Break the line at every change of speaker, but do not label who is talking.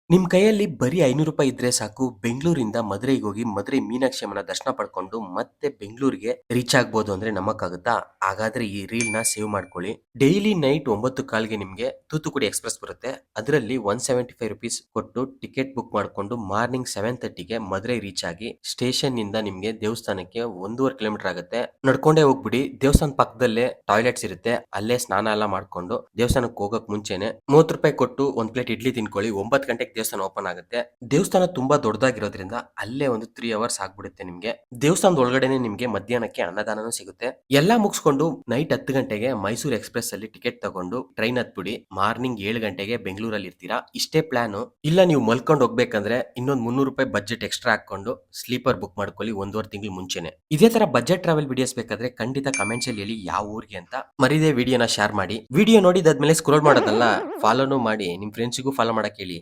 ನಿಮ್ ಕೈಯಲ್ಲಿ ಬರೀ ₹500 ಇದ್ರೆ ಸಾಕು ಬೆಂಗಳೂರಿಂದ ಮದುರೈಗೆ ಹೋಗಿ ಮದುರೈ ಮೀನಾಕ್ಷಿ ಅಮ್ಮನ ದರ್ಶನ ಪಡ್ಕೊಂಡು ಮತ್ತೆ ಬೆಂಗಳೂರಿಗೆ ರೀಚ್ ಆಗ್ಬೋದು ಅಂದ್ರೆ ನಂಬಕ್ಕಾಗುತ್ತಾ? ಹಾಗಾದ್ರೆ ಈ ರೀಲ್ ನ ಸೇವ್ ಮಾಡ್ಕೊಳ್ಳಿ. ಡೈಲಿ ನೈಟ್ 9:15ಗೆ ನಿಮ್ಗೆ ತೂತುಕುಡಿ ಎಕ್ಸ್‌ಪ್ರೆಸ್ ಬರುತ್ತೆ. ಅದರಲ್ಲಿ ₹175 ಕೊಟ್ಟು ಟಿಕೆಟ್ ಬುಕ್ ಮಾಡ್ಕೊಂಡು ಮಾರ್ನಿಂಗ್ 7:30ಗೆ ಮದುರೈ ರೀಚ್ ಆಗಿ ಸ್ಟೇಷನ್ ನಿಂದ ನಿಮ್ಗೆ ದೇವಸ್ಥಾನಕ್ಕೆ 1.5 ಕಿಲೋಮೀಟರ್ ಆಗುತ್ತೆ. ನಡ್ಕೊಂಡೇ ಹೋಗ್ಬಿಡಿ. ದೇವಸ್ಥಾನದ ಪಕ್ಕದಲ್ಲೇ ಟಾಯ್ಲೆಟ್ಸ್ ಇರುತ್ತೆ. ಅಲ್ಲೇ ಸ್ನಾನ ಎಲ್ಲ ಮಾಡ್ಕೊಂಡು ದೇವಸ್ಥಾನಕ್ಕೆ ಹೋಗಕ್ ಮುಂಚೆನೆ ₹30 ಕೊಟ್ಟು ಒಂದ್ ಪ್ಲೇಟ್ ಇಡ್ಲಿ ತಿನ್ಕೊಳ್ಳಿ. 9 ಗಂಟೆಗೆ ದೇವಸ್ಥಾನ ಓಪನ್ ಆಗುತ್ತೆ. ದೇವಸ್ಥಾನ ತುಂಬಾ ದೊಡ್ಡದಾಗಿರೋದ್ರಿಂದ ಅಲ್ಲೇ ಒಂದು 3 ಅವರ್ಸ್ ಆಗ್ಬಿಡುತ್ತೆ ನಿಮ್ಗೆ. ದೇವಸ್ಥಾನದ ಒಳಗಡೆನೆ ನಿಮ್ಗೆ ಮಧ್ಯಾಹ್ನಕ್ಕೆ ಅನ್ನದಾನನೂ ಸಿಗುತ್ತೆ. ಎಲ್ಲಾ ಮುಗಿಸ್ಕೊಂಡು ನೈಟ್ 10 ಗಂಟೆಗೆ ಮೈಸೂರು ಎಕ್ಸ್‌ಪ್ರೆಸ್ ಅಲ್ಲಿ ಟಿಕೆಟ್ ತಗೊಂಡು ಟ್ರೈನ್ ಹತ್ಬಿಡಿ. ಮಾರ್ನಿಂಗ್ 7 ಗಂಟೆಗೆ ಬೆಂಗಳೂರಲ್ಲಿ ಇರ್ತೀರಾ. ಇಷ್ಟೇ ಪ್ಲಾನು. ಇಲ್ಲ ನೀವು ಮಲ್ಕೊಂಡು ಹೋಗ್ಬೇಕಂದ್ರೆ ಇನ್ನೊಂದ್ ₹300 ಬಡ್ಜೆಟ್ ಎಕ್ಸ್ಟ್ರಾ ಹಾಕೊಂಡು ಸ್ಲೀಪರ್ ಬುಕ್ ಮಾಡ್ಕೊಳ್ಳಿ 1.5 ತಿಂಗಳು ಮುಂಚೆನೆ. ಇದೇ ತರ ಬಜೆಟ್ ಟ್ರಾವೆಲ್ ವಿಡಿಯೋಸ್ ಬೇಕಾದ್ರೆ ಖಂಡಿತ ಕಮೆಂಟ್ಸ್ ಅಲ್ಲಿ ಹೇಳಿ ಯಾವ ಊರಿಗೆ ಅಂತ. ಮರಿದೇ ವಿಡಿಯೋನ ಶೇರ್ ಮಾಡಿ. ವಿಡಿಯೋ ನೋಡಿದಾದ್ಮೇಲೆ ಸ್ಕ್ರೋಲ್ ಮಾಡೋದಲ್ಲ, ಫಾಲೋನು ಮಾಡಿ. ನಿಮ್ ಫ್ರೆಂಡ್ಸಿಗೂ ಫಾಲೋ ಮಾಡಕ್ ಹೇಳಿ.